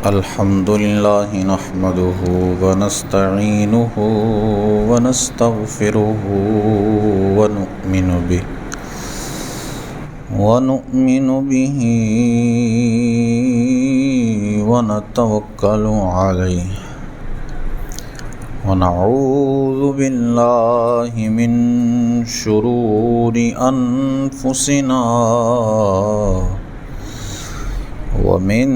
الحمد لله نحمده ونستعينه ونستغفره ونؤمن به ونتوكل عليه ونعوذ بالله من شرور أنفسنا ومن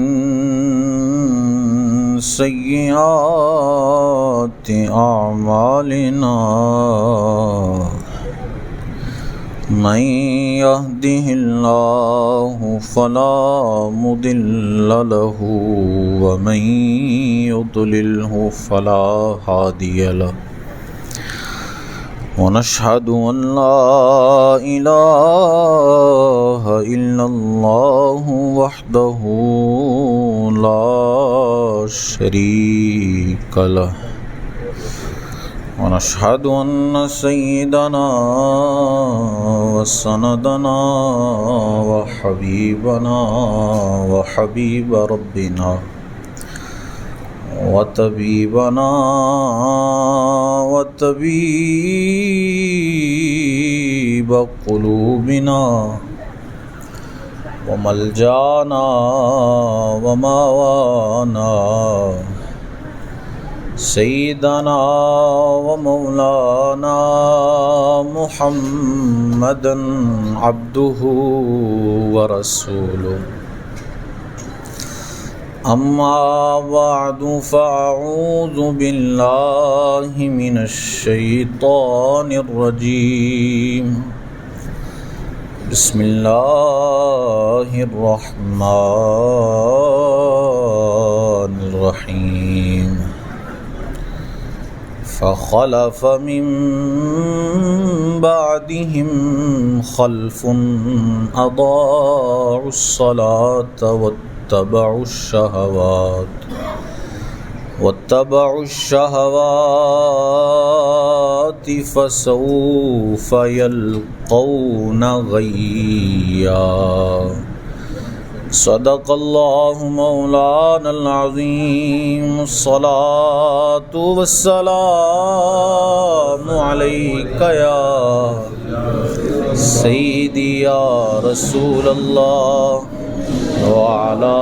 سيئات أعمالنا من يهده الله فلا مضل له ومن يضلله فلا هادي له ونشهد أن لا إله إلا الله وحده لا شريك له ونشهد أن سيدنا وسندنا وحبيبنا وحبيب ربنا وطبيبنا وطبيب قلوبنا وملجانا وماوانا سيدنا ومولانا محمدا عبده ورسوله أما بعد فأعوذ بالله من الشيطان الرجيم بسم الله الرحمن الرحيم فخلف من بعدهم خلف أضاعوا الصلاة واتبعوا الشهوات فسوف يلقون غيا صدق الله مولانا العظيم الصلاة والسلام عليك يا سيدي يا رسول الله وعلى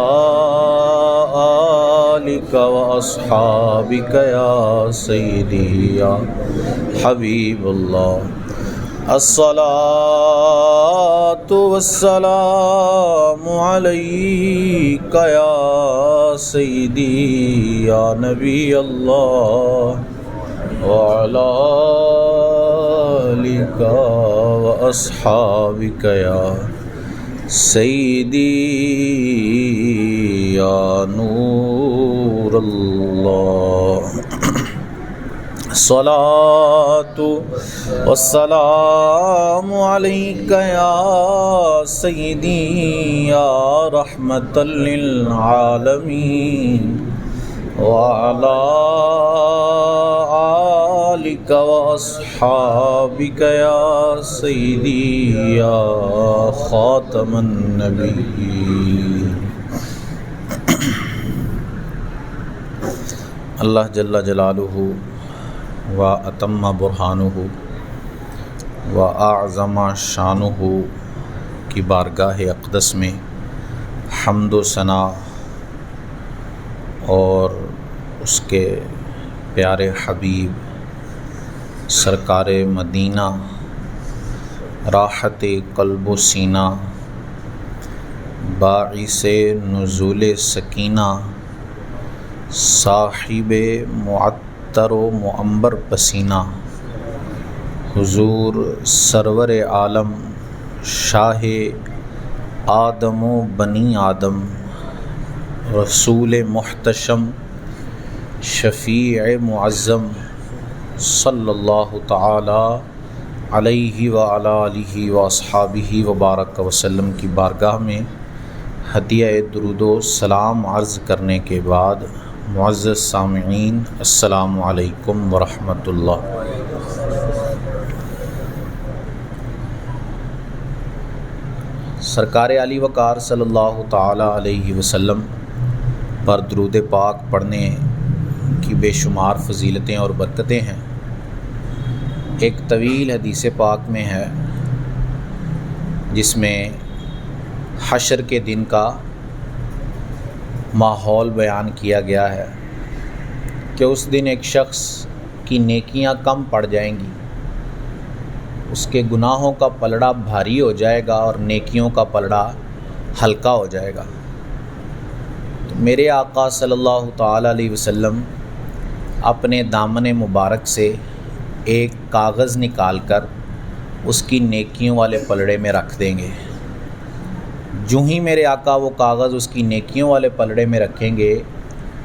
آلك وأصحابك يا سيدي يا حبيب الله الصلاة والسلام عليك يا سيدي يا نبي الله وعلى آلك وأصحابك يا سيدي يا نور الله الصلاة والسلام عليك يا سيدي يا رحمة للعالمين وعلى آلك وأصحابك يا سيدي يا خاتم النبيين اللہ جل جلالہ و اتم برہانہ و اعظم شانہ کی بارگاہ اقدس میں حمد و ثنا اور اس کے پیارے حبیب سرکار مدینہ راحت قلب و سینہ باعث نزول سکینہ صاحب معطر و معنبر پسینہ حضور سرور عالم شاہ آدم و بنی آدم رسول محتشم شفیع معظم صلی اللہ تعالی علیہ وعلی آلہ واصحابہ وبارک وسلم کی بارگاہ میں ہدیہ درود و سلام عرض کرنے کے بعد معزز سامعین السلام علیکم ورحمۃ اللہ۔ سرکار علی وقار صلی اللہ تعالی علیہ وسلم پر درود پاک پڑھنے کی بے شمار فضیلتیں اور برکتیں ہیں۔ ایک طویل حدیث پاک میں ہے جس میں حشر کے دن کا ماحول بیان کیا گیا ہے کہ اس دن ایک شخص کی نیکیاں کم پڑ جائیں گی، اس کے گناہوں کا پلڑا بھاری ہو جائے گا اور نیکیوں کا پلڑا ہلکا ہو جائے گا۔ تو میرے آقا صلی اللہ تعالیٰ علیہ وسلم اپنے دامن مبارک سے ایک کاغذ نکال کر اس کی نیکیوں والے پلڑے میں رکھ دیں گے۔ جو ہی میرے آقا وہ کاغذ اس کی نیکیوں والے پلڑے میں رکھیں گے،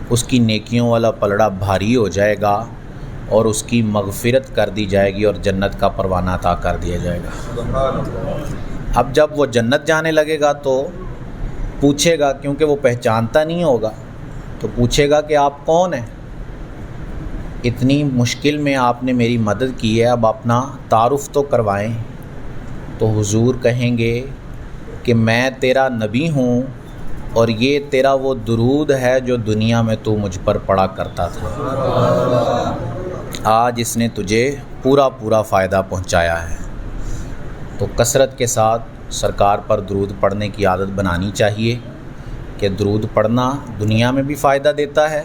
اس کی نیکیوں والا پلڑا بھاری ہو جائے گا اور اس کی مغفرت کر دی جائے گی اور جنت کا پروانہ عطا کر دیا جائے گا۔ اب جب وہ جنت جانے لگے گا تو پوچھے گا، کیونکہ وہ پہچانتا نہیں ہوگا، تو پوچھے گا کہ آپ کون ہیں؟ اتنی مشکل میں آپ نے میری مدد کی ہے، اب اپنا تعارف تو کروائیں۔ تو حضور کہیں گے کہ میں تیرا نبی ہوں اور یہ تیرا وہ درود ہے جو دنیا میں تو مجھ پر پڑھا کرتا تھا، آج اس نے تجھے پورا فائدہ پہنچایا ہے۔ تو کثرت کے ساتھ سرکار پر درود پڑھنے کی عادت بنانی چاہیے کہ درود پڑھنا دنیا میں بھی فائدہ دیتا ہے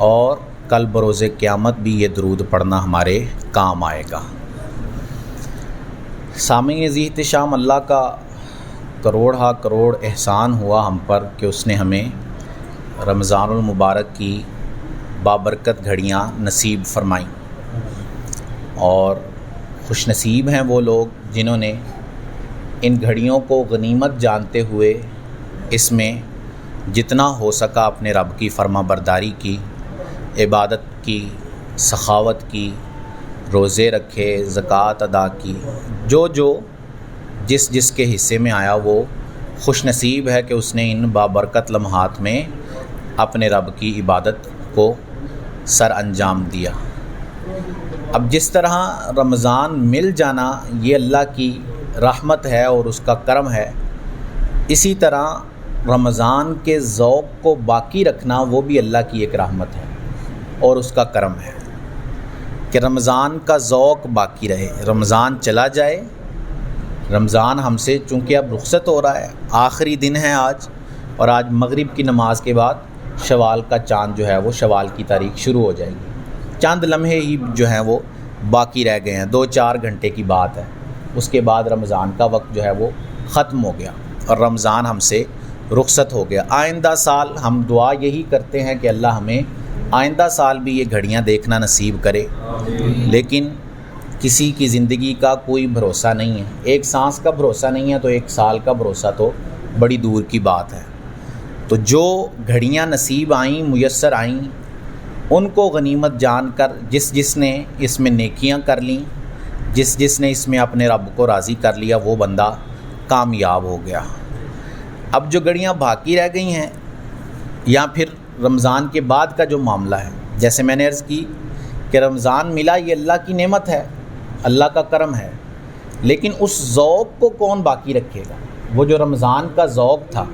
اور کل بروز قیامت بھی یہ درود پڑھنا ہمارے کام آئے گا۔ سامعین ذی احتشام، اللہ کا کروڑ احسان ہوا ہم پر کہ اس نے ہمیں رمضان المبارک کی بابرکت گھڑیاں نصیب فرمائیں، اور خوش نصیب ہیں وہ لوگ جنہوں نے ان گھڑیوں کو غنیمت جانتے ہوئے اس میں جتنا ہو سکا اپنے رب کی فرما برداری کی، عبادت کی، سخاوت کی، روزے رکھے، زکوٰۃ ادا کی، جو جس کے حصے میں آیا وہ خوش نصیب ہے کہ اس نے ان بابرکت لمحات میں اپنے رب کی عبادت کو سر انجام دیا۔ اب جس طرح رمضان مل جانا یہ اللہ کی رحمت ہے اور اس کا کرم ہے، اسی طرح رمضان کے ذوق کو باقی رکھنا وہ بھی اللہ کی ایک رحمت ہے اور اس کا کرم ہے کہ رمضان کا ذوق باقی رہے۔ رمضان چلا جائے، رمضان ہم سے چونکہ اب رخصت ہو رہا ہے، آخری دن ہے آج، اور آج مغرب کی نماز کے بعد شوال کا چاند جو ہے وہ شوال کی تاریخ شروع ہو جائے گی۔ چند لمحے ہی جو ہیں وہ باقی رہ گئے ہیں، 2-4 گھنٹے کی بات ہے، اس کے بعد رمضان کا وقت جو ہے وہ ختم ہو گیا اور رمضان ہم سے رخصت ہو گیا۔ آئندہ سال ہم دعا یہی کرتے ہیں کہ اللہ ہمیں آئندہ سال بھی یہ گھڑیاں دیکھنا نصیب کرے، لیکن کسی کی زندگی کا کوئی بھروسہ نہیں ہے، ایک سانس کا بھروسہ نہیں ہے تو ایک سال کا بھروسہ تو بڑی دور کی بات ہے۔ تو جو گھڑیاں نصیب آئیں، میسر آئیں، ان کو غنیمت جان کر جس نے اس میں نیکیاں کر لیں، جس نے اس میں اپنے رب کو راضی کر لیا، وہ بندہ کامیاب ہو گیا۔ اب جو گھڑیاں باقی رہ گئی ہیں یا پھر رمضان کے بعد کا جو معاملہ ہے، جیسے میں نے عرض کی کہ رمضان ملا یہ اللہ کی نعمت ہے، اللہ کا کرم ہے، لیکن اس ذوق کو کون باقی رکھے گا؟ وہ جو رمضان کا ذوق تھا،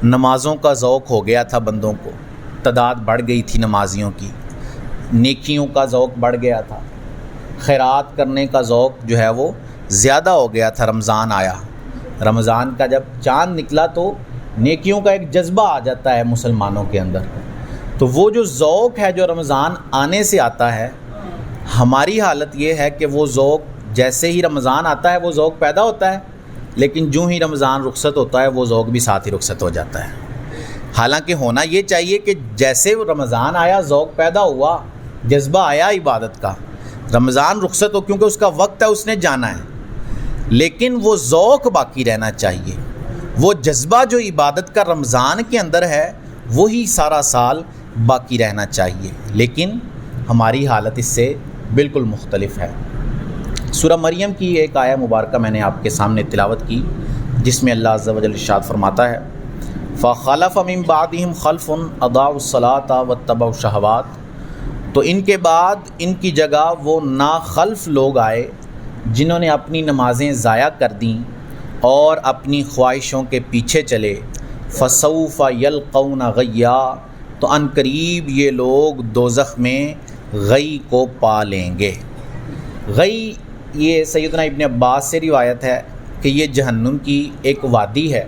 نمازوں کا ذوق ہو گیا تھا بندوں کو، تعداد بڑھ گئی تھی نمازیوں کی، نیکیوں کا ذوق بڑھ گیا تھا، خیرات کرنے کا ذوق جو ہے وہ زیادہ ہو گیا تھا۔ رمضان آیا، رمضان کا جب چاند نکلا تو نیکیوں کا ایک جذبہ آ جاتا ہے مسلمانوں کے اندر۔ تو وہ جو ذوق ہے جو رمضان آنے سے آتا ہے، ہماری حالت یہ ہے کہ وہ ذوق جیسے ہی رمضان آتا ہے وہ ذوق پیدا ہوتا ہے، لیکن جو ہی رمضان رخصت ہوتا ہے وہ ذوق بھی ساتھ ہی رخصت ہو جاتا ہے۔ حالانکہ ہونا یہ چاہیے کہ جیسے رمضان آیا ذوق پیدا ہوا، جذبہ آیا عبادت کا، رمضان رخصت ہو کیونکہ اس کا وقت ہے، اس نے جانا ہے، لیکن وہ ذوق باقی رہنا چاہیے، وہ جذبہ جو عبادت کا رمضان کے اندر ہے وہی سارا سال باقی رہنا چاہیے، لیکن ہماری حالت اس سے بالکل مختلف ہے۔ سورہ مریم کی ایک آیہ مبارکہ میں نے آپ کے سامنے تلاوت کی، جس میں اللہ عز و جل ارشاد فرماتا ہے فَخَلَفَ مِن بَعْدِهِمْ خَلْفٌ أَضَاعُوا الصَّلَاةَ وَاتَّبَعُوا الشَّهَوَاتِ، تو ان کے بعد ان کی جگہ وہ ناخلف لوگ آئے جنہوں نے اپنی نمازیں ضائع کر دیں اور اپنی خواہشوں کے پیچھے چلے، فَسَوْفَ يَلْقَوْنَ غَيًّا، تو ان قریب یہ لوگ دوزخ میں غی کو پا لیں گے۔ غی یہ سیدنا ابن عباس سے روایت ہے کہ یہ جہنم کی ایک وادی ہے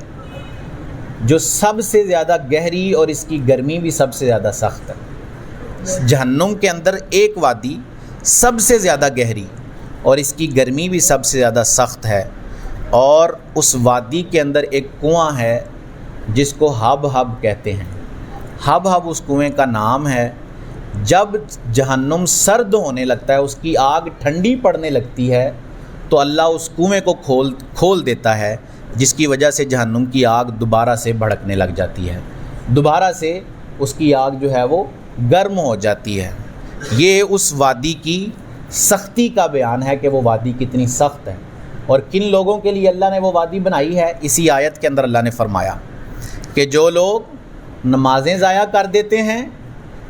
جو سب سے زیادہ گہری اور اس کی گرمی بھی سب سے زیادہ سخت ہے۔ جہنم کے اندر ایک وادی سب سے زیادہ گہری اور اس کی گرمی بھی سب سے زیادہ سخت ہے، اور اس وادی کے اندر ایک کنواں ہے جس کو ہب ہب کہتے ہیں۔ ہب ہب اس کنویں کا نام ہے۔ جب جہنم سرد ہونے لگتا ہے، اس کی آگ ٹھنڈی پڑنے لگتی ہے، تو اللہ اس کنویں کو کھول دیتا ہے، جس کی وجہ سے جہنم کی آگ دوبارہ سے بھڑکنے لگ جاتی ہے، دوبارہ سے اس کی آگ جو ہے وہ گرم ہو جاتی ہے۔ یہ اس وادی کی سختی کا بیان ہے کہ وہ وادی کتنی سخت ہے، اور کن لوگوں کے لیے اللہ نے وہ وادی بنائی ہے۔ اسی آیت کے اندر اللہ نے فرمایا کہ جو لوگ نمازیں ضائع کر دیتے ہیں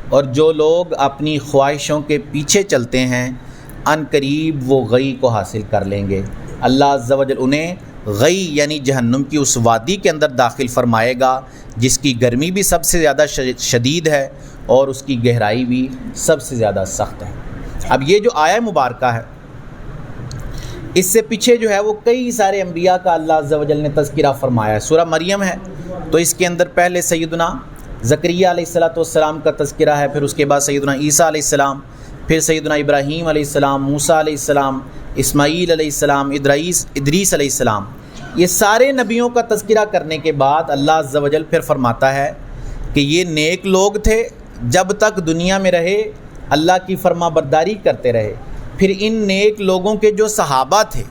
اور جو لوگ اپنی خواہشوں کے پیچھے چلتے ہیں، ان قریب وہ غی کو حاصل کر لیں گے۔ اللہ عز و جل انہیں غی یعنی جہنم کی اس وادی کے اندر داخل فرمائے گا جس کی گرمی بھی سب سے زیادہ شدید ہے اور اس کی گہرائی بھی سب سے زیادہ سخت ہے۔ اب یہ جو آیہ مبارکہ ہے، اس سے پیچھے جو ہے وہ کئی سارے انبیاء کا اللہ عز و جل نے تذکرہ فرمایا ہے۔ سورہ مریم ہے تو اس کے اندر پہلے سیدنا زکریا علیہ السلام کا تذکرہ ہے، پھر اس کے بعد سیدنا عیسیٰ علیہ السلام، پھر سیدنا ابراہیم علیہ السلام، موسیٰ علیہ السلام، اسماعیل علیہ السلام، ادریس علیہ السلام۔ یہ سارے نبیوں کا تذکرہ کرنے کے بعد اللہ عز و جل پھر فرماتا ہے کہ یہ نیک لوگ تھے، جب تک دنیا میں رہے اللہ کی فرما برداری کرتے رہے۔ پھر ان نیک لوگوں کے جو صحابہ تھے،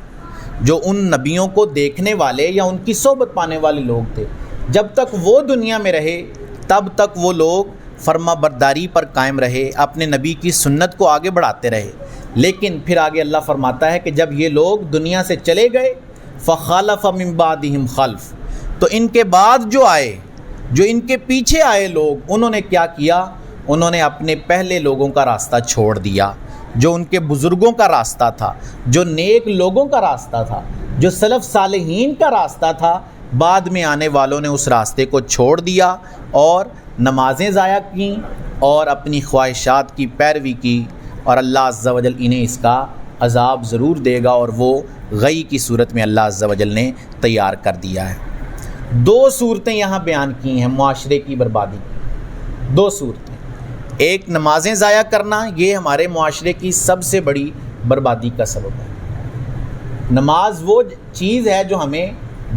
جو ان نبیوں کو دیکھنے والے یا ان کی صحبت پانے والے لوگ تھے، جب تک وہ دنیا میں رہے تب تک وہ لوگ فرما برداری پر قائم رہے، اپنے نبی کی سنت کو آگے بڑھاتے رہے۔ لیکن پھر آگے اللہ فرماتا ہے کہ جب یہ لوگ دنیا سے چلے گئے، فخلف من بعدہم خلف، تو ان کے بعد جو آئے، جو ان کے پیچھے آئے لوگ، انہوں نے کیا کیا؟ انہوں نے اپنے پہلے لوگوں کا راستہ چھوڑ دیا، جو ان کے بزرگوں کا راستہ تھا، جو نیک لوگوں کا راستہ تھا، جو سلف صالحین کا راستہ تھا۔ بعد میں آنے والوں نے اس راستے کو چھوڑ دیا اور نمازیں ضائع کیں اور اپنی خواہشات کی پیروی کی، اور اللہ عز و جل انہیں اس کا عذاب ضرور دے گا، اور وہ غی کی صورت میں اللہ عز و جل نے تیار کر دیا ہے۔ دو صورتیں یہاں بیان کی ہیں معاشرے کی بربادی کی، دو صورتیں۔ ایک نمازیں ضائع کرنا، یہ ہمارے معاشرے کی سب سے بڑی بربادی کا سبب ہے۔ نماز وہ چیز ہے جو ہمیں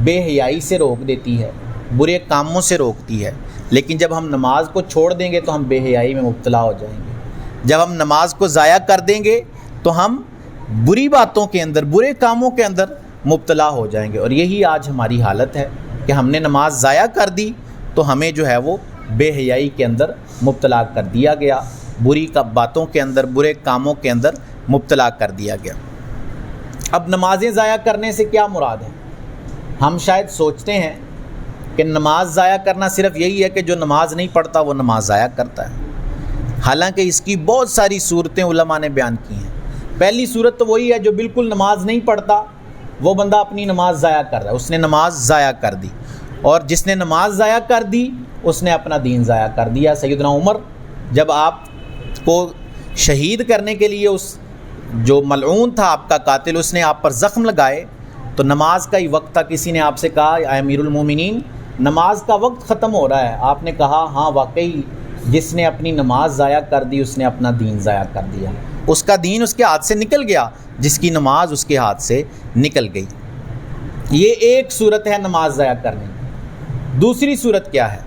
بے حیائی سے روک دیتی ہے، برے کاموں سے روکتی ہے، لیکن جب ہم نماز کو چھوڑ دیں گے تو ہم بے حیائی میں مبتلا ہو جائیں گے۔ جب ہم نماز کو ضائع کر دیں گے تو ہم بری باتوں کے اندر، برے کاموں کے اندر مبتلا ہو جائیں گے، اور یہی آج ہماری حالت ہے کہ ہم نے نماز ضائع کر دی تو ہمیں جو ہے وہ بے حیائی کے اندر مبتلا کر دیا گیا، بری باتوں کے اندر، برے کاموں کے اندر مبتلا کر دیا گیا۔ اب نمازیں ضائع کرنے سے کیا مراد ہے؟ ہم شاید سوچتے ہیں کہ نماز ضائع کرنا صرف یہی ہے کہ جو نماز نہیں پڑھتا وہ نماز ضائع کرتا ہے، حالانکہ اس کی بہت ساری صورتیں علماء نے بیان کی ہیں۔ پہلی صورت تو وہی ہے جو بالکل نماز نہیں پڑھتا، وہ بندہ اپنی نماز ضائع کر رہا ہے، اس نے نماز ضائع کر دی، اور جس نے نماز ضائع کر دی اس نے اپنا دین ضائع کر دیا۔ سیدنا عمر جب آپ کو شہید کرنے کے لیے اس جو ملعون تھا آپ کا قاتل، اس نے آپ پر زخم لگائے تو نماز کا ہی وقت تھا، کسی نے آپ سے کہا اے امیر المومنین نماز کا وقت ختم ہو رہا ہے، آپ نے کہا ہاں واقعی جس نے اپنی نماز ضائع کر دی اس نے اپنا دین ضائع کر دیا، اس کا دین اس کے ہاتھ سے نکل گیا، جس کی نماز اس کے ہاتھ سے نکل گئی۔ یہ ایک صورت ہے نماز ضائع کرنے کی۔ دوسری صورت کیا ہے؟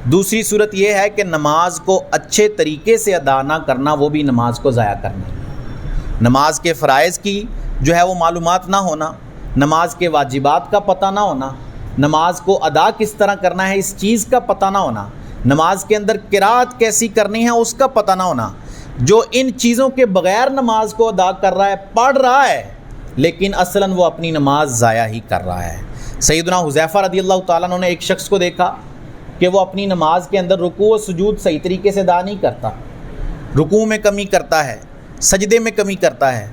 دوسری صورت یہ ہے کہ نماز کو اچھے طریقے سے ادا نہ کرنا، وہ بھی نماز کو ضائع کرنا ہے۔ نماز کے فرائض کی جو ہے وہ معلومات نہ ہونا، نماز کے واجبات کا پتہ نہ ہونا، نماز کو ادا کس طرح کرنا ہے اس چیز کا پتہ نہ ہونا، نماز کے اندر قرات کیسی کرنی ہے اس کا پتہ نہ ہونا۔ جو ان چیزوں کے بغیر نماز کو ادا کر رہا ہے، پڑھ رہا ہے، لیکن اصلاً وہ اپنی نماز ضائع ہی کر رہا ہے۔ سیدنا حذیفہ رضی اللہ تعالیٰ عنہ نے ایک شخص کو دیکھا کہ وہ اپنی نماز کے اندر رکوع و سجود صحیح طریقے سے ادا نہیں کرتا، رکوع میں کمی کرتا ہے، سجدے میں کمی کرتا ہے،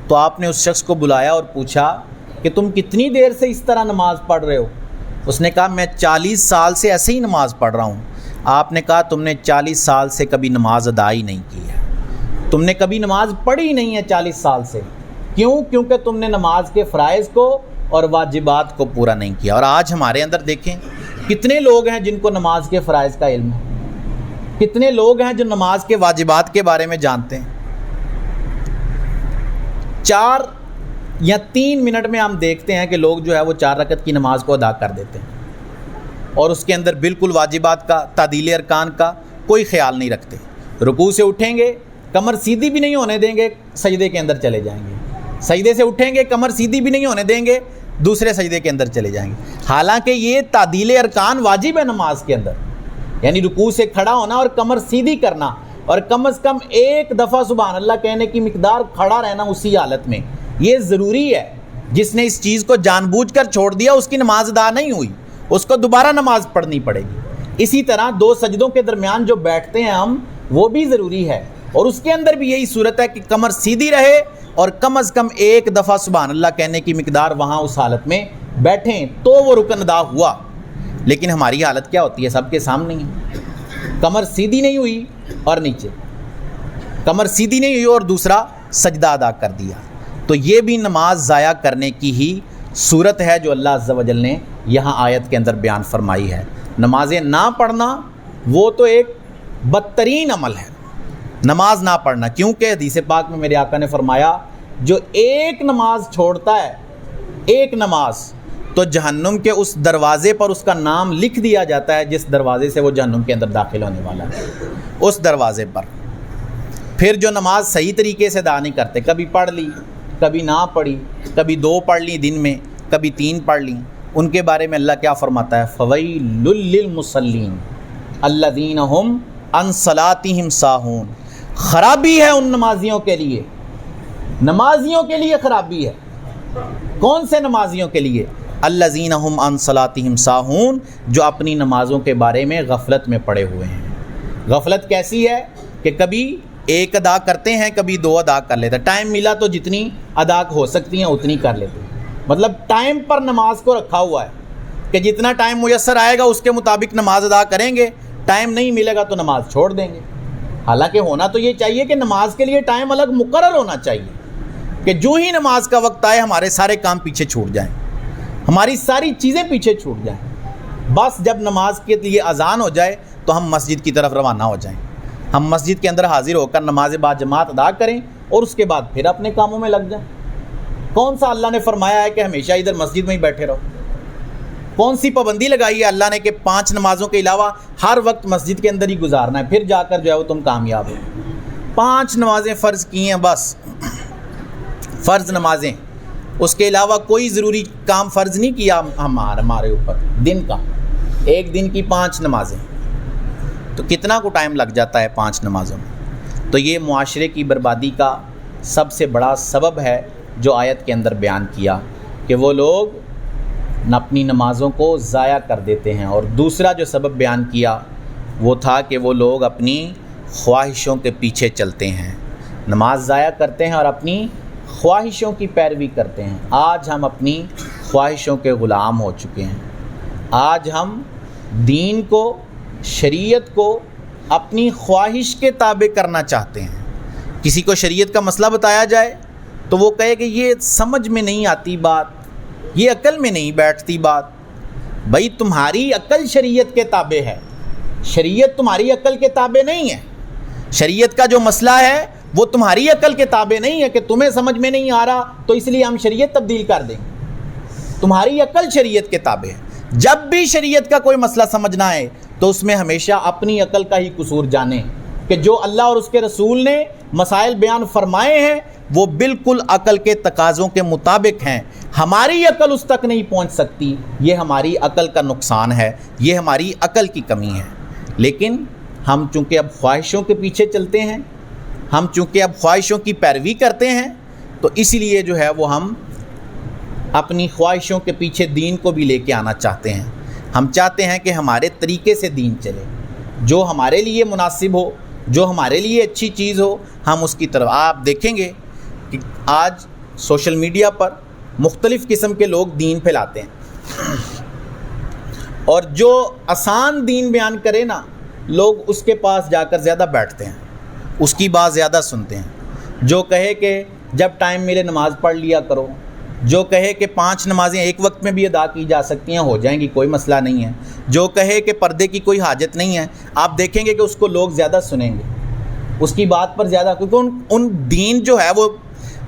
تو آپ نے اس شخص کو بلایا اور پوچھا کہ تم کتنی دیر سے اس طرح نماز پڑھ رہے ہو؟ اس نے کہا میں 40 سال سے ایسے ہی نماز پڑھ رہا ہوں۔ آپ نے کہا تم نے 40 سال سے کبھی نماز ادا ہی نہیں کی ہے، تم نے کبھی نماز پڑھی ہی نہیں ہے 40 سال سے. کیوں؟ کیونکہ تم نے نماز کے فرائض کو اور واجبات کو پورا نہیں کیا. اور آج ہمارے اندر دیکھیں کتنے لوگ ہیں جن کو نماز کے فرائض کا علم ہے، کتنے لوگ ہیں جو نماز کے واجبات کے بارے میں جانتے ہیں. 4 یا 3 منٹ میں ہم دیکھتے ہیں کہ لوگ جو ہے وہ 4 رکعت کی نماز کو ادا کر دیتے ہیں اور اس کے اندر بالکل واجبات کا، تعدیل ارکان کا کوئی خیال نہیں رکھتے. رکوع سے اٹھیں گے کمر سیدھی بھی نہیں ہونے دیں گے، سجدے کے اندر چلے جائیں گے. سجدے سے اٹھیں گے کمر سیدھی بھی نہیں ہونے دیں گے، دوسرے سجدے کے اندر چلے جائیں گے. حالانکہ یہ تعدیل ارکان واجب ہے نماز کے اندر، یعنی رکوع سے کھڑا ہونا اور کمر سیدھی کرنا، اور کم از کم 1 دفعہ سبحان اللہ کہنے کی مقدار کھڑا رہنا اسی حالت میں، یہ ضروری ہے. جس نے اس چیز کو جان بوجھ کر چھوڑ دیا اس کی نماز ادا نہیں ہوئی، اس کو دوبارہ نماز پڑھنی پڑے گی. اسی طرح 2 سجدوں کے درمیان جو بیٹھتے ہیں ہم، وہ بھی ضروری ہے، اور اس کے اندر بھی یہی صورت ہے کہ کمر سیدھی رہے اور کم از کم 1 دفعہ سبحان اللہ کہنے کی مقدار وہاں اس حالت میں بیٹھیں تو وہ رکن ادا ہوا. لیکن ہماری حالت کیا ہوتی ہے؟ سب کے سامنے ہے، کمر سیدھی نہیں ہوئی اور نیچے، کمر سیدھی نہیں ہوئی اور دوسرا سجدہ ادا کر دیا. تو یہ بھی نماز ضائع کرنے کی ہی صورت ہے جو اللہ عز و جل نے یہاں آیت کے اندر بیان فرمائی ہے. نمازیں نہ پڑھنا وہ تو ایک بدترین عمل ہے، نماز نہ پڑھنا. کیونکہ حدیث پاک میں میرے آقا نے فرمایا جو ایک نماز چھوڑتا ہے، ایک نماز، تو جہنم کے اس دروازے پر اس کا نام لکھ دیا جاتا ہے جس دروازے سے وہ جہنم کے اندر داخل ہونے والا ہے، اس دروازے پر. پھر جو نماز صحیح طریقے سے ادا نہیں کرتے، کبھی پڑھ لی کبھی نہ پڑھی، کبھی 2 پڑھ لی دن میں، کبھی 3 پڑھ لی، ان کے بارے میں اللہ کیا فرماتا ہے؟ فویل للمصلین الذین هم عن صلاتهم ساہون. خرابی ہے ان نمازیوں کے لیے، نمازیوں کے لیے خرابی ہے. کون سے نمازیوں کے لیے؟ الذین هم عن صلاتهم ساہون، جو اپنی نمازوں کے بارے میں غفلت میں پڑے ہوئے ہیں. غفلت کیسی ہے کہ کبھی 1 ادا کرتے ہیں، کبھی 2 ادا کر لیتے ہیں. ٹائم ملا تو جتنی ادا ہو سکتی ہیں اتنی کر لیتے ہیں. مطلب ٹائم پر نماز کو رکھا ہوا ہے کہ جتنا ٹائم میسر آئے گا اس کے مطابق نماز ادا کریں گے، ٹائم نہیں ملے گا تو نماز چھوڑ دیں گے. حالانکہ ہونا تو یہ چاہیے کہ نماز کے لیے ٹائم الگ مقرر ہونا چاہیے کہ جو ہی نماز کا وقت آئے ہمارے سارے کام پیچھے چھوٹ جائیں، ہماری ساری چیزیں پیچھے چھوٹ جائیں. بس جب نماز کے لیے اذان ہو جائے تو ہم مسجد کی طرف روانہ ہو جائیں، ہم مسجد کے اندر حاضر ہو کر نماز با جماعت ادا کریں اور اس کے بعد پھر اپنے کاموں میں لگ جائیں. کون سا اللہ نے فرمایا ہے کہ ہمیشہ ادھر مسجد میں ہی بیٹھے رہو؟ کون سی پابندی لگائی ہے اللہ نے کہ 5 نمازوں کے علاوہ ہر وقت مسجد کے اندر ہی گزارنا ہے، پھر جا کر جو ہے وہ تم کامیاب ہو؟ 5 نمازیں فرض کی ہیں، بس فرض نمازیں، اس کے علاوہ کوئی ضروری کام فرض نہیں کیا ہمارے اوپر. دن کا 1 دن کی 5 نمازیں، تو کتنا کو ٹائم لگ جاتا ہے 5 نمازوں میں؟ تو یہ معاشرے کی بربادی کا سب سے بڑا سبب ہے جو آیت کے اندر بیان کیا کہ وہ لوگ اپنی نمازوں کو ضائع کر دیتے ہیں. اور دوسرا جو سبب بیان کیا وہ تھا کہ وہ لوگ اپنی خواہشوں کے پیچھے چلتے ہیں، نماز ضائع کرتے ہیں اور اپنی خواہشوں کی پیروی کرتے ہیں. آج ہم اپنی خواہشوں کے غلام ہو چکے ہیں. آج ہم دین کو، شریعت کو اپنی خواہش کے تابع کرنا چاہتے ہیں. کسی کو شریعت کا مسئلہ بتایا جائے تو وہ کہے کہ یہ سمجھ میں نہیں آتی بات، یہ عقل میں نہیں بیٹھتی بات. بھائی تمہاری عقل شریعت کے تابع ہے، شریعت تمہاری عقل کے تابع نہیں ہے. شریعت کا جو مسئلہ ہے وہ تمہاری عقل کے تابع نہیں ہے کہ تمہیں سمجھ میں نہیں آ رہا تو اس لیے ہم شریعت تبدیل کر دیں گے. تمہاری عقل شریعت کے تابع ہے. جب بھی شریعت کا کوئی مسئلہ سمجھنا ہے تو اس میں ہمیشہ اپنی عقل کا ہی قصور جانیں کہ جو اللہ اور اس کے رسول نے مسائل بیان فرمائے ہیں وہ بالکل عقل کے تقاضوں کے مطابق ہیں. ہماری عقل اس تک نہیں پہنچ سکتی، یہ ہماری عقل کا نقصان ہے، یہ ہماری عقل کی کمی ہے. لیکن ہم چونکہ اب خواہشوں کے پیچھے چلتے ہیں، ہم چونکہ اب خواہشوں کی پیروی کرتے ہیں، تو اس لیے جو ہے وہ ہم اپنی خواہشوں کے پیچھے دین کو بھی لے کے آنا چاہتے ہیں. ہم چاہتے ہیں کہ ہمارے طریقے سے دین چلے، جو ہمارے لیے مناسب ہو، جو ہمارے لیے اچھی چیز ہو ہم اس کی طرف. آپ دیکھیں گے کہ آج سوشل میڈیا پر مختلف قسم کے لوگ دین پھیلاتے ہیں، اور جو آسان دین بیان کرے نا لوگ اس کے پاس جا کر زیادہ بیٹھتے ہیں، اس کی بات زیادہ سنتے ہیں، جو کہے کہ جب ٹائم ملے نماز پڑھ لیا کرو، جو کہے کہ 5 نمازیں ایک وقت میں بھی ادا کی جا سکتی ہیں، ہو جائیں گی، کوئی مسئلہ نہیں ہے، جو کہے کہ پردے کی کوئی حاجت نہیں ہے، آپ دیکھیں گے کہ اس کو لوگ زیادہ سنیں گے، اس کی بات پر زیادہ، کیونکہ ان دین جو ہے وہ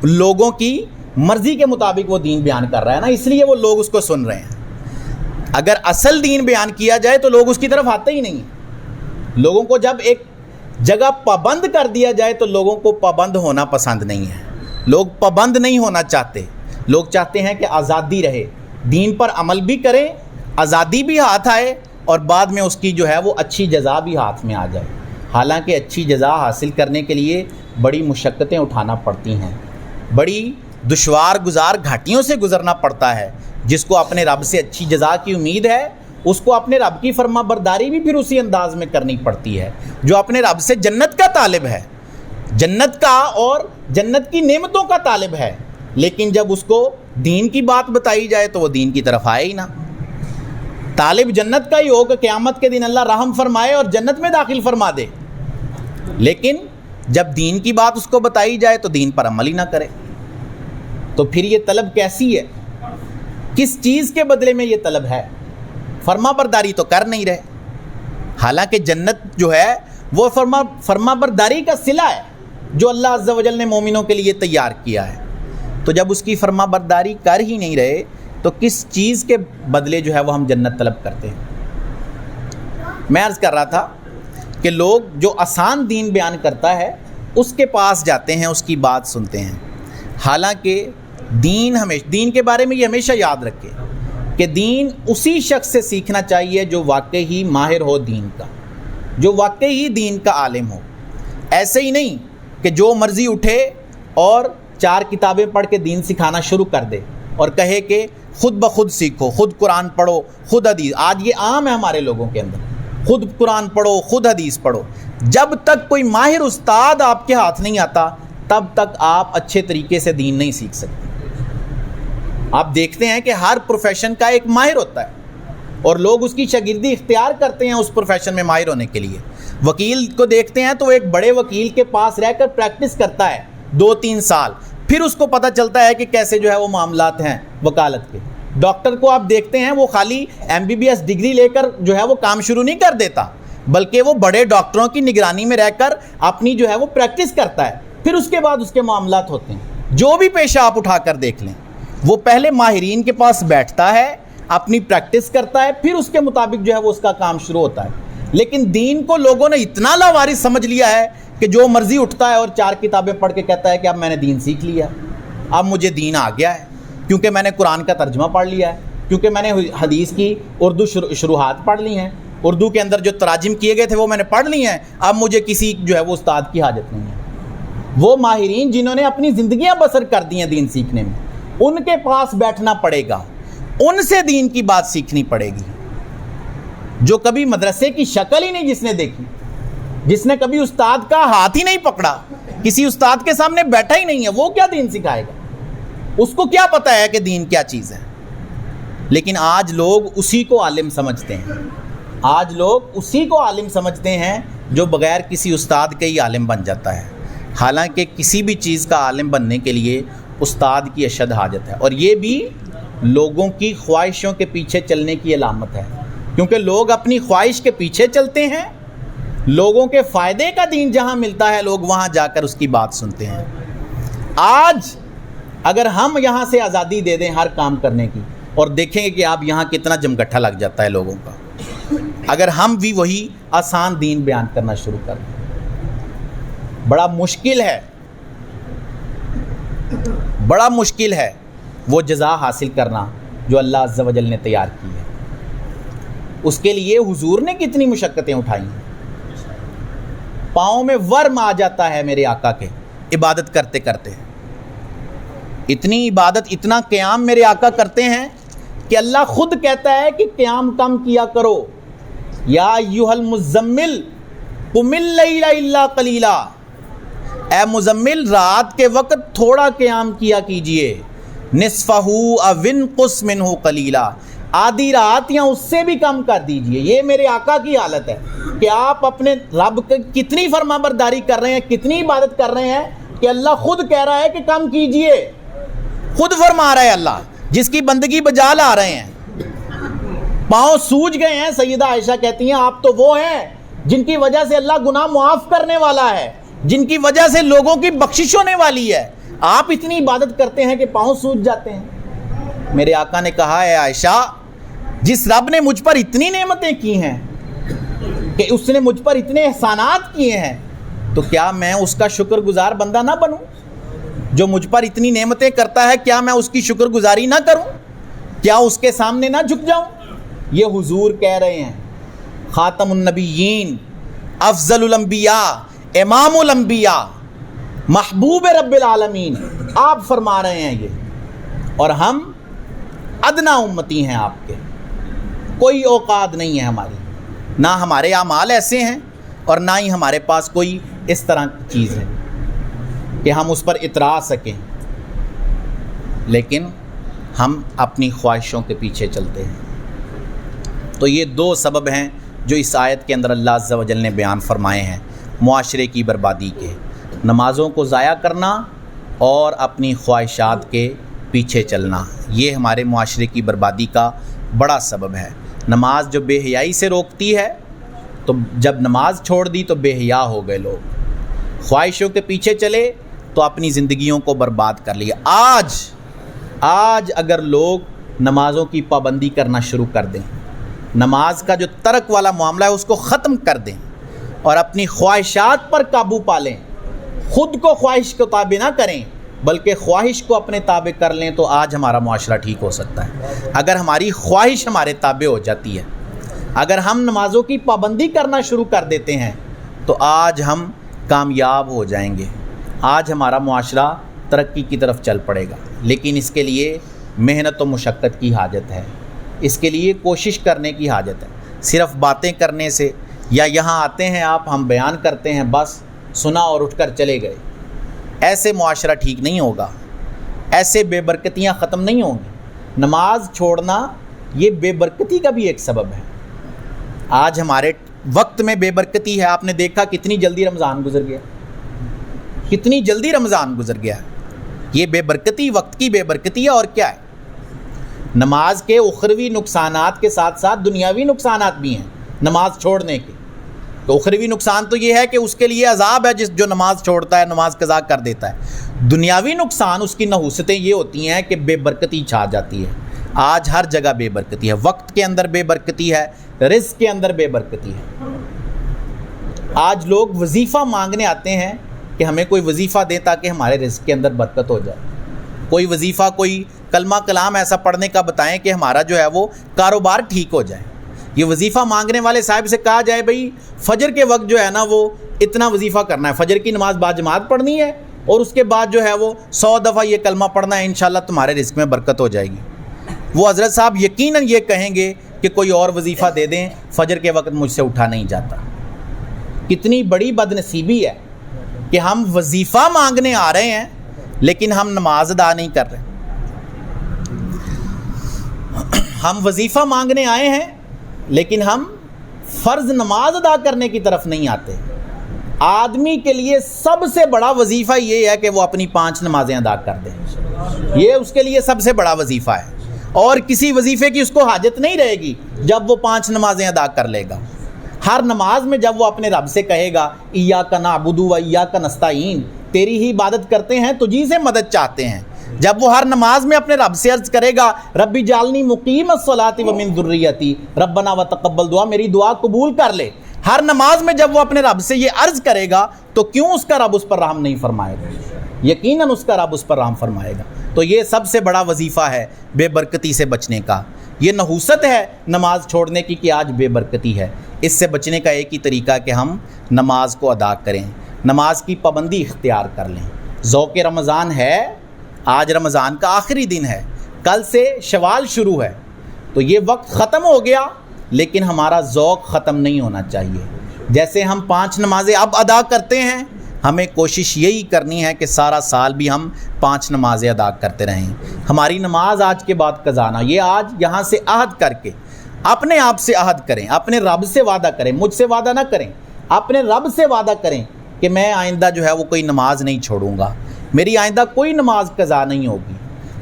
لوگوں کی مرضی کے مطابق وہ دین بیان کر رہا ہے نا، اس لیے وہ لوگ اس کو سن رہے ہیں۔ اگر اصل دین بیان کیا جائے تو لوگ اس کی طرف آتے ہی نہیں ہیں۔ لوگوں کو جب ایک جگہ پابند کر دیا جائے تو لوگوں کو پابند ہونا پسند نہیں ہے، لوگ پابند نہیں ہونا چاہتے، لوگ چاہتے ہیں کہ آزادی رہے، دین پر عمل بھی کریں، آزادی بھی ہاتھ آئے، اور بعد میں اس کی جو ہے وہ اچھی جزا بھی ہاتھ میں آ جائے۔ حالانکہ اچھی جزا حاصل کرنے کے لیے بڑی مشقتیں اٹھانا پڑتی ہیں، بڑی دشوار گزار گھاٹیوں سے گزرنا پڑتا ہے۔ جس کو اپنے رب سے اچھی جزا کی امید ہے، اس کو اپنے رب کی فرما برداری بھی پھر اسی انداز میں کرنی پڑتی ہے۔ جو اپنے رب سے جنت کا طالب ہے، جنت کا اور جنت کی نعمتوں کا طالب ہے، لیکن جب اس کو دین کی بات بتائی جائے تو وہ دین کی طرف آئے ہی نہ۔ طالب جنت کا ہی ہو کہ قیامت کے دن اللہ رحم فرمائے اور جنت میں داخل فرما دے، لیکن جب دین کی بات اس کو بتائی جائے تو دین پر عمل ہی نہ کرے، تو پھر یہ طلب کیسی ہے؟ کس چیز کے بدلے میں یہ طلب ہے؟ فرما برداری تو کر نہیں رہے، حالانکہ جنت جو ہے وہ فرما برداری کا صلہ ہے جو اللہ عز و جل نے مومنوں کے لیے تیار کیا ہے۔ تو جب اس کی فرما برداری کر ہی نہیں رہے تو کس چیز کے بدلے جو ہے وہ ہم جنت طلب کرتے ہیں؟ میں عرض کر رہا تھا کہ لوگ جو آسان دین بیان کرتا ہے اس کے پاس جاتے ہیں، اس کی بات سنتے ہیں، حالانکہ دین کے بارے میں یہ ہمیشہ یاد رکھے کہ دین اسی شخص سے سیکھنا چاہیے جو واقعی ماہر ہو دین کا، جو واقعی دین کا عالم ہو۔ ایسے ہی نہیں کہ جو مرضی اٹھے اور 4 کتابیں پڑھ کے دین سکھانا شروع کر دے اور کہے کہ خود بخود سیکھو، خود قرآن پڑھو، خود حدیث۔ آج یہ عام ہے ہمارے لوگوں کے اندر، خود قرآن پڑھو، خود حدیث پڑھو۔ جب تک کوئی ماہر استاد آپ کے ہاتھ نہیں آتا تب تک آپ اچھے طریقے سے دین نہیں سیکھ سکتے۔ آپ دیکھتے ہیں کہ ہر پروفیشن کا ایک ماہر ہوتا ہے اور لوگ اس کی شاگردی اختیار کرتے ہیں اس پروفیشن میں ماہر ہونے کے لیے۔ وکیل کو دیکھتے ہیں تو وہ ایک بڑے وکیل کے پاس رہ کر پریکٹس کرتا ہے 2-3 سال، پھر اس کو پتہ چلتا ہے کہ کیسے جو ہے وہ معاملات ہیں وکالت کے۔ ڈاکٹر کو آپ دیکھتے ہیں وہ خالی MBBS ڈگری لے کر جو ہے وہ کام شروع نہیں کر دیتا، بلکہ وہ بڑے ڈاکٹروں کی نگرانی میں رہ کر اپنی جو ہے وہ پریکٹس کرتا ہے، پھر اس کے بعد اس کے معاملات ہوتے ہیں۔ جو بھی پیشہ آپ اٹھا کر دیکھ لیں، وہ پہلے ماہرین کے پاس بیٹھتا ہے، اپنی پریکٹس کرتا ہے، پھر اس کے مطابق جو ہے وہ اس کا کام شروع ہوتا ہے۔ لیکن دین کو لوگوں نے اتنا لاوارث سمجھ لیا ہے کہ جو مرضی اٹھتا ہے اور 4 کتابیں پڑھ کے کہتا ہے کہ اب میں نے دین سیکھ لیا، اب مجھے دین آ گیا ہے، کیونکہ میں نے قرآن کا ترجمہ پڑھ لیا ہے، کیونکہ میں نے حدیث کی اردو شروحات پڑھ لی ہیں، اردو کے اندر جو تراجم کیے گئے تھے وہ میں نے پڑھ لی ہیں، اب مجھے کسی جو ہے وہ استاد کی حاجت نہیں ہے۔ وہ ماہرین جنہوں نے اپنی زندگیاں بسر کر دی ہیں دین سیکھنے میں، ان کے پاس بیٹھنا پڑے گا، ان سے دین کی بات سیکھنی پڑے گی۔ جو کبھی مدرسے کی شکل ہی نہیں جس نے دیکھی، جس نے کبھی استاد کا ہاتھ ہی نہیں پکڑا، کسی استاد کے سامنے بیٹھا ہی نہیں ہے، وہ کیا دین سکھائے گا؟ اس کو کیا پتہ ہے کہ دین کیا چیز ہے؟ لیکن آج لوگ اسی کو عالم سمجھتے ہیں، آج لوگ اسی کو عالم سمجھتے ہیں جو بغیر کسی استاد کے ہی عالم بن جاتا ہے، حالانکہ کسی بھی چیز کا عالم بننے کے لیے استاد کی اشد حاجت ہے، اور یہ بھی لوگوں کی خواہشوں کے پیچھے چلنے کی علامت ہے، کیونکہ لوگ اپنی خواہش کے پیچھے چلتے ہیں، لوگوں کے فائدے کا دین جہاں ملتا ہے لوگ وہاں جا کر اس کی بات سنتے ہیں۔ آج اگر ہم یہاں سے آزادی دے دیں ہر کام کرنے کی، اور دیکھیں گے کہ آپ یہاں کتنا جمگٹھا لگ جاتا ہے لوگوں کا، اگر ہم بھی وہی آسان دین بیان کرنا شروع کر دیں۔ بڑا مشکل ہے وہ جزا حاصل کرنا جو اللہ عز و جل نے تیار کی ہے۔ اس کے لیے حضور نے کتنی مشقتیں اٹھائی ہیں، پاؤں میں ورم آ جاتا ہے میرے آقا کے عبادت کرتے کرتے، اتنی عبادت، اتنا قیام میرے آقا کرتے ہیں کہ اللہ خود کہتا ہے کہ قیام کم کیا کرو، یا ایھا المزمل قم اللیل الا قلیلا، اے مزمل رات کے وقت تھوڑا قیام کیا کیجئے، نصفہ او انقص منہ قلیلا، آدھی رات یا اس سے بھی کم کر دیجئے. یہ میرے آقا کی حالت ہے کہ آپ اپنے رب کی کتنی فرما برداری کر رہے ہیں, کتنی عبادت کر رہے ہیں کہ اللہ خود کہہ رہا ہے کہ کم کیجئے. خود فرما رہا ہے اللہ, جس کی بندگی بجا لا رہے ہیں. پاؤں سوج گئے ہیں. سیدہ عائشہ کہتی ہیں آپ تو وہ ہیں جن کی وجہ سے اللہ گناہ معاف کرنے والا ہے, جن کی وجہ سے لوگوں کی بخشش ہونے والی ہے. آپ اتنی عبادت کرتے ہیں کہ پاؤں سوج جاتے ہیں. میرے آقا نے کہا ہے عائشہ, جس رب نے مجھ پر اتنی نعمتیں کی ہیں, کہ اس نے مجھ پر اتنے احسانات کیے ہیں, تو کیا میں اس کا شکر گزار بندہ نہ بنوں؟ جو مجھ پر اتنی نعمتیں کرتا ہے, کیا میں اس کی شکر گزاری نہ کروں؟ کیا اس کے سامنے نہ جھک جاؤں؟ یہ حضور کہہ رہے ہیں, خاتم النبیین, افضل الانبیاء, امام الانبیاء, محبوب رب العالمین, آپ فرما رہے ہیں یہ. اور ہم ادنا امتی ہیں آپ کے, کوئی اوقات نہیں ہے ہماری, نہ ہمارے اعمال ایسے ہیں اور نہ ہی ہمارے پاس کوئی اس طرح کی چیز ہے کہ ہم اس پر اترا سکیں. لیکن ہم اپنی خواہشوں کے پیچھے چلتے ہیں. تو یہ دو سبب ہیں جو اس آیت کے اندر اللہ عز و جل نے بیان فرمائے ہیں معاشرے کی بربادی کے. نمازوں کو ضائع کرنا اور اپنی خواہشات کے پیچھے چلنا, یہ ہمارے معاشرے کی بربادی کا بڑا سبب ہے. نماز جو بے حیائی سے روکتی ہے, تو جب نماز چھوڑ دی تو بے حیا ہو گئے لوگ. خواہشوں کے پیچھے چلے تو اپنی زندگیوں کو برباد کر لیا. آج اگر لوگ نمازوں کی پابندی کرنا شروع کر دیں, نماز کا جو ترک والا معاملہ ہے اس کو ختم کر دیں اور اپنی خواہشات پر قابو پا لیں, خود کو خواہش کو تابع نہ کریں بلکہ خواہش کو اپنے تابع کر لیں, تو آج ہمارا معاشرہ ٹھیک ہو سکتا ہے. اگر ہماری خواہش ہمارے تابع ہو جاتی ہے, اگر ہم نمازوں کی پابندی کرنا شروع کر دیتے ہیں, تو آج ہم کامیاب ہو جائیں گے, آج ہمارا معاشرہ ترقی کی طرف چل پڑے گا. لیکن اس کے لیے محنت و مشقت کی حاجت ہے, اس کے لیے کوشش کرنے کی حاجت ہے. صرف باتیں کرنے سے, یا یہاں آتے ہیں آپ, ہم بیان کرتے ہیں, بس سنا اور اٹھ کر چلے گئے, ایسے معاشرہ ٹھیک نہیں ہوگا, ایسے بے برکتیاں ختم نہیں ہوں گی. نماز چھوڑنا یہ بے برکتی کا بھی ایک سبب ہے. آج ہمارے وقت میں بے برکتی ہے. آپ نے دیکھا کتنی جلدی رمضان گزر گیا, کتنی جلدی رمضان گزر گیا. یہ بے برکتی وقت کی بے برکتی ہے, اور کیا ہے. نماز کے اخروی نقصانات کے ساتھ ساتھ دنیاوی نقصانات بھی ہیں نماز چھوڑنے کے. تو اخروی نقصان تو یہ ہے کہ اس کے لیے عذاب ہے جو نماز چھوڑتا ہے, نماز قضا کر دیتا ہے. دنیاوی نقصان, اس کی نحوستیں یہ ہوتی ہیں کہ بے برکتی چھا جاتی ہے. آج ہر جگہ بے برکتی ہے, وقت کے اندر بے برکتی ہے, رزق کے اندر بے برکتی ہے. آج لوگ وظیفہ مانگنے آتے ہیں کہ ہمیں کوئی وظیفہ دیں تاکہ ہمارے رزق کے اندر برکت ہو جائے. کوئی وظیفہ, کوئی کلمہ کلام ایسا پڑھنے کا بتائیں کہ ہمارا جو ہے وہ کاروبار ٹھیک ہو جائے. یہ وظیفہ مانگنے والے صاحب سے کہا جائے بھئی فجر کے وقت جو ہے نا وہ اتنا وظیفہ کرنا ہے, فجر کی نماز باجماعت پڑھنی ہے, اور اس کے بعد جو ہے وہ 100 دفعہ یہ کلمہ پڑھنا ہے, انشاءاللہ تمہارے رزق میں برکت ہو جائے گی. وہ حضرت صاحب یقیناً یہ کہیں گے کہ کوئی اور وظیفہ دے دیں, فجر کے وقت مجھ سے اٹھا نہیں جاتا. کتنی بڑی بد نصیبی ہے کہ ہم وظیفہ مانگنے آ رہے ہیں لیکن ہم نماز ادا نہیں کر رہے. ہم وظیفہ مانگنے آئے ہیں لیکن ہم فرض نماز ادا کرنے کی طرف نہیں آتے. آدمی کے لیے سب سے بڑا وظیفہ یہ ہے کہ وہ اپنی 5 نمازیں ادا کر دے. یہ اس کے لیے سب سے بڑا وظیفہ ہے, اور کسی وظیفے کی اس کو حاجت نہیں رہے گی جب وہ 5 نمازیں ادا کر لے گا. ہر نماز میں جب وہ اپنے رب سے کہے گا ایاک نعبد و ایاک نستعین, تیری ہی عبادت کرتے ہیں, تجھی سے مدد چاہتے ہیں, جب وہ ہر نماز میں اپنے رب سے عرض کرے گا ربی جعلنی مقیم الصلاۃ ومن ذریتی ربنا وتقبل دعا, میری دعا قبول کر لے, ہر نماز میں جب وہ اپنے رب سے یہ عرض کرے گا تو کیوں اس کا رب اس پر رحم نہیں فرمائے گا؟ یقیناً اس کا رب اس پر رحم فرمائے گا. تو یہ سب سے بڑا وظیفہ ہے بے برکتی سے بچنے کا. یہ نحوست ہے نماز چھوڑنے کی کہ آج بے برکتی ہے. اس سے بچنے کا ایک ہی طریقہ کہ ہم نماز کو ادا کریں, نماز کی پابندی اختیار کر لیں. ذوق رمضان ہے, آج رمضان کا آخری دن ہے, کل سے شوال شروع ہے, تو یہ وقت ختم ہو گیا لیکن ہمارا ذوق ختم نہیں ہونا چاہیے. جیسے ہم 5 نمازیں اب ادا کرتے ہیں, ہمیں کوشش یہی کرنی ہے کہ سارا سال بھی ہم 5 نمازیں ادا کرتے رہیں. ہماری نماز آج کے بعد قضا نہ، یہ آج یہاں سے عہد کر کے اپنے آپ سے عہد کریں، اپنے رب سے وعدہ کریں، مجھ سے وعدہ نہ کریں، اپنے رب سے وعدہ کریں کہ میں آئندہ جو ہے وہ کوئی نماز نہیں چھوڑوں گا، میری آئندہ کوئی نماز قضا نہیں ہوگی.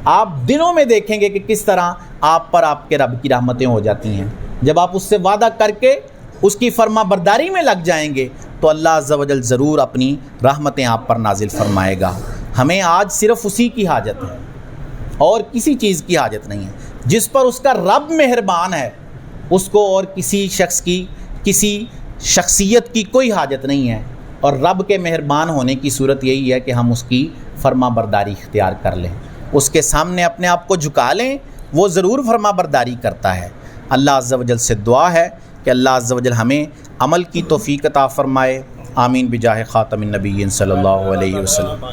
آپ دنوں میں دیکھیں گے کہ کس طرح آپ پر آپ کے رب کی رحمتیں ہو جاتی ہیں. جب آپ اس سے وعدہ کر کے اس کی فرما برداری میں لگ جائیں گے تو اللہ عز و جل ضرور اپنی رحمتیں آپ پر نازل فرمائے گا. ہمیں آج صرف اسی کی حاجت ہے اور کسی چیز کی حاجت نہیں ہے. جس پر اس کا رب مہربان ہے اس کو اور کسی شخص کی، کسی شخصیت کی کوئی حاجت نہیں ہے. اور رب کے مہربان ہونے کی صورت یہی ہے کہ ہم اس کی فرما برداری اختیار کر لیں، اس کے سامنے اپنے آپ کو جھکا لیں، وہ ضرور فرما برداری کرتا ہے. اللہ عز و جل سے دعا ہے کہ اللہ عز و جل ہمیں عمل کی توفیق عطا فرمائے. آمین بجاہ خاتم النبیین صلی اللہ علیہ وسلم.